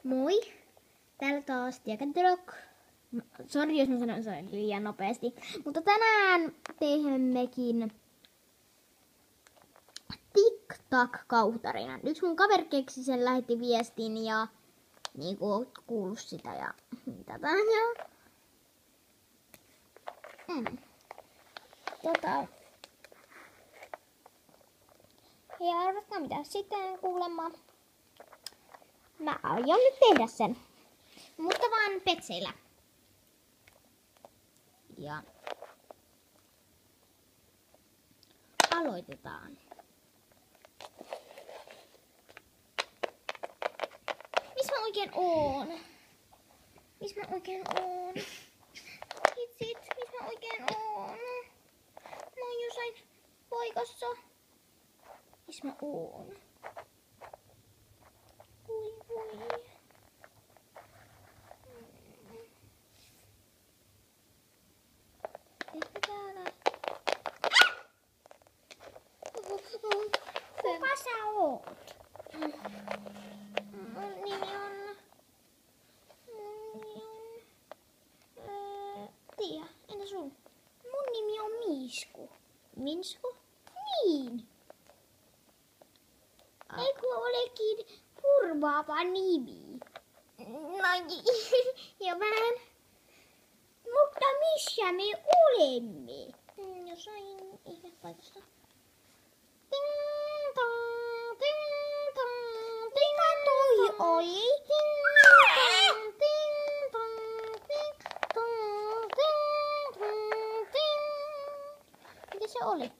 Moi! Täällä taas Tiakentelok. Sori, jos mä sanon sen liian nopeasti. Mutta tänään teemmekin TikTok-kautarina. Yksi mun kaveri keksi sen, lähetti viestin ja niinku oot kuullut sitä ja tätä ja... Ja arvatkaa mitä sitten kuulemma. Mä aion nyt tehdä sen. Mutta vaan petseillä. Ja aloitetaan. Missä mä oikein oon? Missä mä oikein oon? Hitsit, missä mä oikein oon? Mä oon jossain paikassa. Missä mä oon? Voi. Ehkä täällä. Kuka sä oot? Mun nimi on... Tiia, entä sun? Mun nimi on Miisku. Minsku? Niin. Eikö olekin purvaava nimi? No jo vähän. Mutta missä me olemme? Jossain ihmepaikassa. Ting tong, ting tong, ting. Mikä toi oli? Ting tong, ting tong, ting tong, ting tong, ting. Mitä se oli?